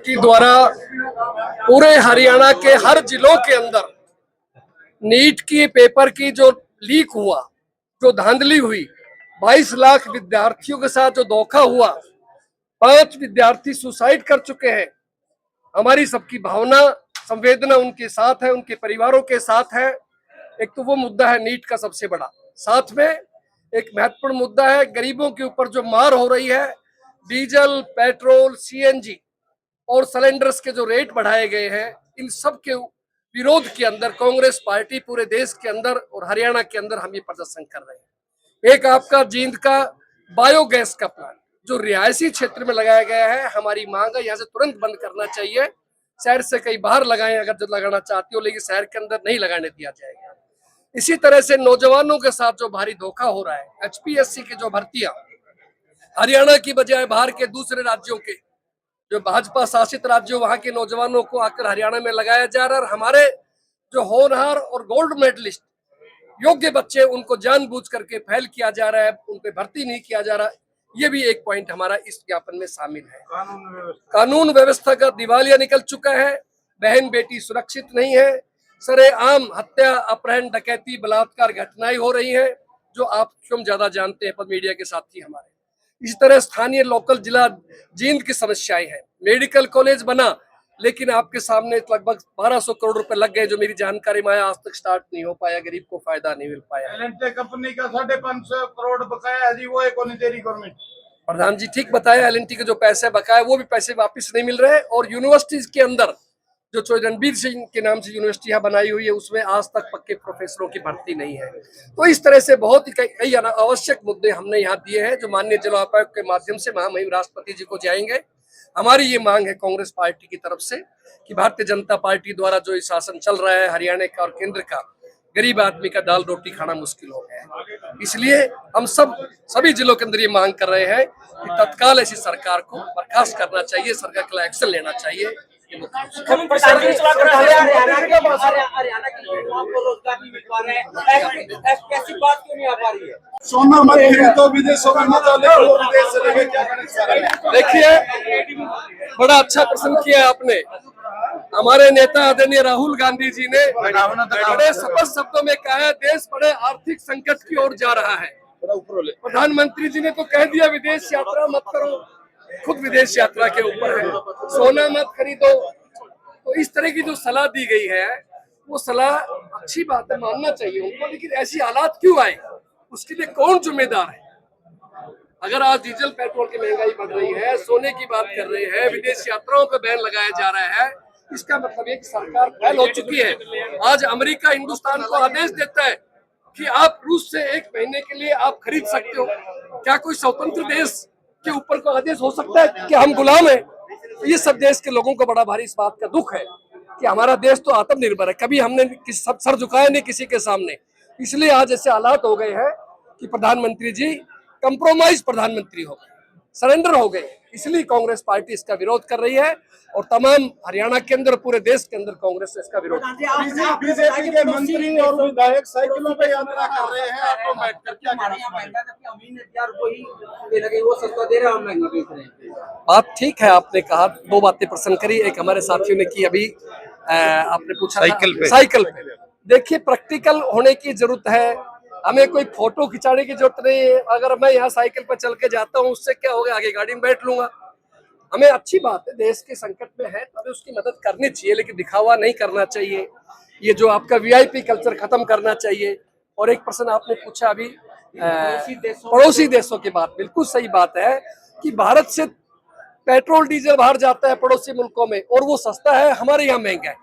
की द्वारा पूरे हरियाणा के हर जिलों के अंदर नीट की पेपर की जो लीक हुआ, जो धांधली हुई, 22 लाख विद्यार्थियों के साथ जो धोखा हुआ, 5 विद्यार्थी सुसाइड कर चुके हैं। हमारी सबकी भावना, संवेदना उनके साथ है, उनके परिवारों के साथ है। एक तो वो मुद्दा है नीट का सबसे बड़ा, साथ में एक महत्वपूर्ण मुद्दा है गरीबों के ऊपर जो मार हो रही है। डीजल, पेट्रोल, सीएनजी और सिलेंडर्स के जो रेट बढ़ाए गए हैं, इन सब के विरोध के अंदर कांग्रेस पार्टी पूरे देश के अंदर और हरियाणा के अंदर हम ये प्रदर्शन कर रहे हैं। एक आपका जींद का बायोगैस का प्लांट जो रिहायशी क्षेत्र में लगाया गया है, हमारी मांग है यहाँ से तुरंत बंद करना चाहिए। शहर से कहीं बाहर लगाएं अगर जो लगाना चाहती हो, लेकिन शहर के अंदर नहीं लगाने दिया जाएगा। इसी तरह से नौजवानों के साथ जो भारी धोखा हो रहा है, एचपीएससी की जो भर्तियां हरियाणा की बजाय बाहर के दूसरे राज्यों के जो भाजपा शासित राज्यों, वहां के नौजवानों को आकर हरियाणा में लगाया जा रहा है। और हमारे जो होनहार और गोल्ड मेडलिस्ट योग्य बच्चे, उनको जानबूझ करके फेल किया जा रहा है, उन पे भर्ती नहीं किया जा रहा। ये भी एक पॉइंट हमारा इस ज्ञापन में शामिल है। कानून व्यवस्था का दिवालिया निकल चुका है, बहन बेटी सुरक्षित नहीं है, सरेआम हत्या, अपहरण, डकैती, बलात्कार घटनाएं हो रही हैं, जो आप स्वयं ज्यादा जानते हैं, पर मीडिया के साथी हमारे। इस तरह स्थानीय लोकल जिला जींद की समस्याएं हैं। मेडिकल कॉलेज बना, लेकिन आपके सामने लगभग 1200 करोड़ रुपए लग गए, जो मेरी जानकारी में आया, आज तक स्टार्ट नहीं हो पाया, गरीब को फायदा नहीं मिल पाया। एल&टी कंपनी का 550 करोड़ बकाया है जी, वो एक होनी तेरी गवर्नमेंट। प्रधान जी ठीक बताया, एल&टी के जो पैसे बकाया, वो भी पैसे वापस नहीं मिल रहे। और यूनिवर्सिटीज के अंदर जो रणबीर सिंह के नाम से यूनिवर्सिटी बनाई हुई है, उसमें आज तक पक्के प्रोफेसरों की भर्ती नहीं है। तो इस तरह से बहुत ही कई आवश्यक मुद्दे हमने यहाँ दिए हैं, जो माननीय जिला उपायुक्त के माध्यम से महामहिम राष्ट्रपति जी को जाएंगे। हमारी ये मांग है कांग्रेस पार्टी की तरफ से कि भारतीय जनता पार्टी द्वारा जो शासन चल रहा है हरियाणा का और केंद्र का, गरीब आदमी का दाल रोटी खाना मुश्किल हो गया है। इसलिए हम सभी जिलों के अंदर ये मांग कर रहे हैं कि तत्काल ऐसी सरकार को बर्खास्त करना चाहिए, सरकार के लिए एक्शन लेना चाहिए। सोना मत खरीदो, विदेशों में मत जाओ, विदेश से लेके क्या करें। देखिए, बड़ा अच्छा प्रश्न किया आपने। हमारे नेता आदरणीय राहुल गांधी जी ने बड़े स्पष्ट शब्दों में कहा है, देश बड़े आर्थिक संकट की ओर जा रहा है। प्रधानमंत्री जी ने तो कह दिया विदेश यात्रा मत करो, खुद विदेश यात्रा के ऊपर है, सोना मत खरीदो। तो इस तरह की जो सलाह दी गई है, वो सलाह अच्छी बात है, मानना चाहिए उनको, लेकिन ऐसी हालात क्यों आए, उसके लिए कौन जिम्मेदार है? अगर आज डीजल पेट्रोल की महंगाई बढ़ रही है, सोने की बात कर रहे हैं, विदेश यात्राओं पर बैन लगाया जा रहा है, इसका मतलब ये कि सरकार फेल हो चुकी है। आज अमेरिका हिंदुस्तान को आदेश देता है कि आप रूस से 1 महीने के लिए आप खरीद सकते हो। क्या कोई स्वतंत्र देश के ऊपर को आदेश हो सकता है कि हम गुलाम हैं? ये सब देश के लोगों को बड़ा भारी इस बात का दुख है कि हमारा देश तो आत्मनिर्भर है, कभी हमने सर झुकाया नहीं किसी के सामने। इसलिए आज ऐसे हालात हो गए हैं कि प्रधानमंत्री जी कंप्रोमाइज प्रधानमंत्री हो गए, सरेंडर हो गए। इसलिए कांग्रेस पार्टी इसका विरोध कर रही है और तमाम हरियाणा के अंदर, पूरे देश के अंदर कांग्रेस ने इसका विरोध। बीजेपी के मंत्री और विधायक साइकिलों पे यात्रा कर रहे हैं, आपको बैठकर क्या बात ठीक है, आपने कहा, 2 बातें प्रश्न करी। एक हमारे साथियों ने की अभी, आपने पूछा साइकिल पे। देखिए, प्रैक्टिकल होने की जरूरत है, हमें कोई फोटो खिंचाने की जरूरत नहीं है। अगर मैं यहाँ साइकिल पर चल के जाता हूँ, उससे क्या होगा, आगे गाड़ी में बैठ लूंगा। हमें अच्छी बात है, देश के संकट में है तभी उसकी मदद करनी चाहिए, लेकिन दिखावा नहीं करना चाहिए। ये जो आपका वीआईपी कल्चर खत्म करना चाहिए। और एक प्रश्न आपने पूछा अभी पड़ोसी देशों की बात, बिल्कुल सही बात है कि भारत से पेट्रोल डीजल बाहर जाता है पड़ोसी मुल्कों में, और वो सस्ता है, हमारे यहाँ महंगा है,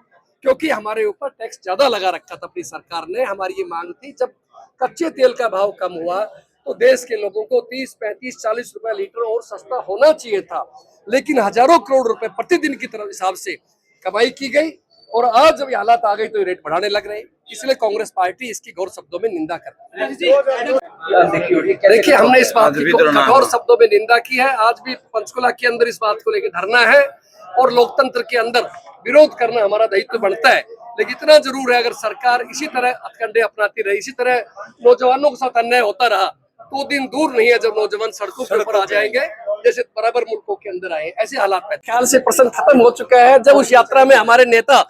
क्योंकि हमारे ऊपर टैक्स ज्यादा लगा रखा था अपनी सरकार ने। हमारी ये मांग थी, जब कच्चे तेल का भाव कम हुआ तो देश के लोगों को 30, 35, 40 रुपए लीटर और सस्ता होना चाहिए था, लेकिन हजारों करोड़ रुपए प्रतिदिन की तरफ हिसाब से कमाई की गई, और आज जब ये हालात आ गई तो रेट बढ़ाने लग रहे हैं। इसलिए कांग्रेस पार्टी इसकी घोर शब्दों में निंदा करती है। देखिए, हमने इस बात की कठोर शब्दों में निंदा की है। आज भी पंचकुला के अंदर इस बात को लेकर धरना है, और लोकतंत्र के अंदर विरोध करना हमारा दायित्व बनता है। लेकिन इतना जरूर है, अगर सरकार इसी तरह हथकंडे अपनाती रही, इसी तरह नौजवानों के साथ अन्याय होता रहा, तो दिन दूर नहीं है जब नौजवान सड़कों के ऊपर आ जाएंगे। जैसे बराबर मुल्कों के अंदर आए, ऐसे हालात में ख्याल से प्रश्न खत्म हो चुका है। जब उस यात्रा में हमारे नेता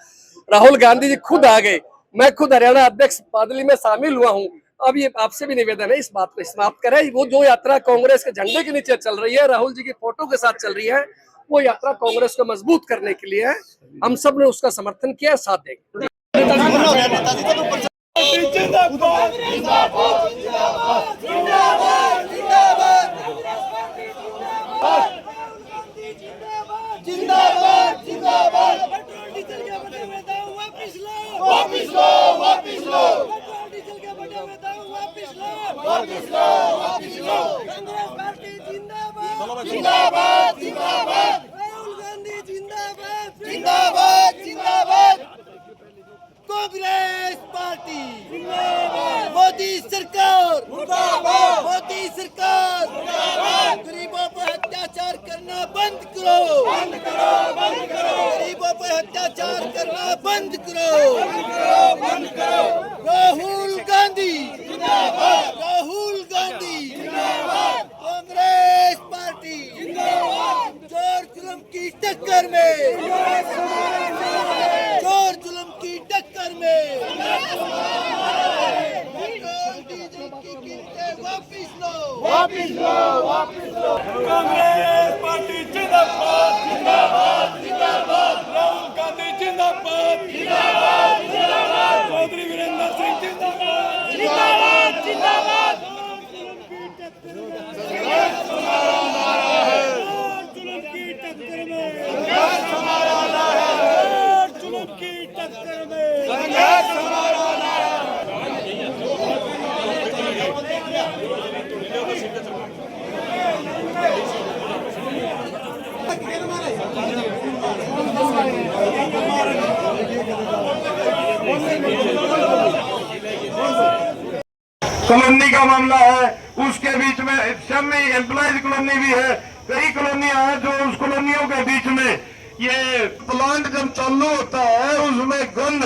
राहुल गांधी जी खुद आ गए, मैं खुद हरियाणा अध्यक्ष बादली में शामिल हुआ हूँ। अब ये आपसे भी निवेदन है, इस बात को समाप्त करें। वो जो यात्रा कांग्रेस के झंडे के नीचे चल रही है, राहुल जी की फोटो के साथ चल रही है, वो यात्रा कांग्रेस को मजबूत करने के लिए है। हम सब ने उसका समर्थन किया, साथ देंगे। वापिस लो, वापिस लो, डीजल के बढ़े हुए दाम वापिस लो, वापिस लो, वापिस लो। कांग्रेस पार्टी जिंदाबाद, जिंदाबाद, जिंदाबाद। राहुल गांधी जिंदाबाद, जिंदाबाद, जिंदाबाद। कांग्रेस पार्टी जिंदाबाद। मोदी सरकार मुर्दाबाद, मोदी सरकार मुर्दाबाद। गरीबों पर अत्याचार करना बंद करो, बंद करो, बंद करो। गरीबों पर अत्याचार करना बंद करो, बंद करो, बंद करो। राहुल गांधी जिंदाबाद, राहुल गांधी जिंदाबाद। कांग्रेस पार्टी जिंदाबाद। जोर जुल्म की टक्कर में, जोर जुल्म की टक्कर में पेट्रोल डीजल की कीमतें वापिस लो, वापिस लो, वापिस लो। कांग्रेस पार्टी जिंदाबाद, जिंदाबाद, जिंदाबाद। राहुल गांधी जिंदाबाद, जिंदाबाद, जिंदाबाद। चौधरी वीरेंद्र सिंह जिंदाबाद, जिंदाबाद, जिंदाबाद। संघर्ष हमारा नारा है, जुल्म की टक्कर में संघर्ष हमारा नारा है, जुल्म की टक्कर में संघर्ष हमारा नारा है। कॉलोनी का मामला है, उसके बीच में शमी एम्प्लॉयज कॉलोनी भी है, कई कॉलोनियां हैं जो उस कॉलोनियों के बीच में ये प्लांट जब चालू होता है उसमें गंध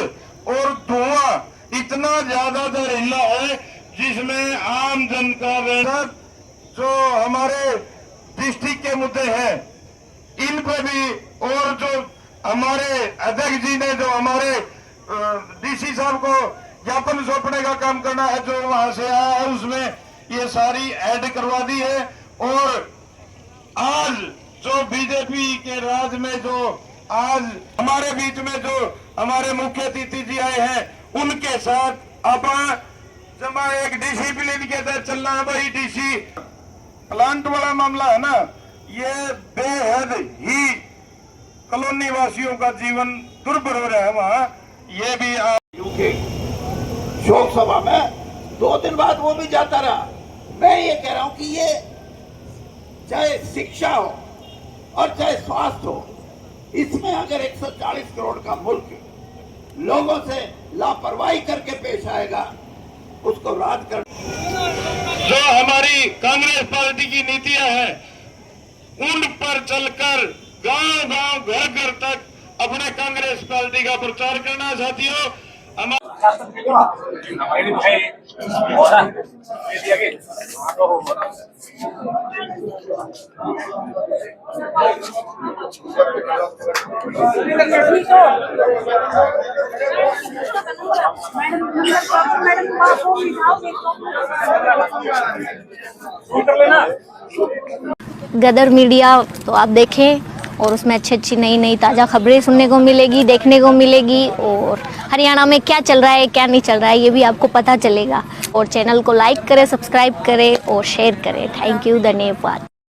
और धुआं इतना ज्यादा जहरीला है जिसमें आम जन का रहना। जो हमारे डिस्ट्रिक्ट के मुद्दे हैं इन पे भी, और जो हमारे अध्यक्ष जी ने जो हमारे डीसी साहब को ज्ञापन सौंपने का काम करना है, जो वहां से आया है उसमें ये सारी ऐड करवा दी है। और आज जो बीजेपी के राज में जो आज हमारे बीच में जो हमारे मुख्य अतिथि जी आए हैं उनके साथ अब जमा एक डिसिप्लिन के तहत चलना है। भाई डीसी प्लांट वाला मामला है ना, ये बेहद ही कॉलोनी वासियों का जीवन दुर्भर हो रहा है वहाँ। ये भी यूके शोक सभा में 2 दिन बाद वो भी जाता रहा। मैं ये कह रहा हूं कि ये चाहे शिक्षा हो और चाहे स्वास्थ्य हो, इसमें अगर 140 करोड़ का मुल्क लोगों से लापरवाही करके पेश आएगा, उसको रद्द कर। जो हमारी कांग्रेस पार्टी की नीतियां हैं उन पर चलकर गांव-गांव, घर-घर तक अपने कांग्रेस पार्टी का प्रचार करना। साथियों, गदर मीडिया तो आप देखें और उसमें अच्छी अच्छी नई नई ताज़ा खबरें सुनने को मिलेगी, देखने को मिलेगी। और हरियाणा में क्या चल रहा है, क्या नहीं चल रहा है, ये भी आपको पता चलेगा। और चैनल को लाइक करें, सब्सक्राइब करें और शेयर करें। थैंक यू, धन्यवाद।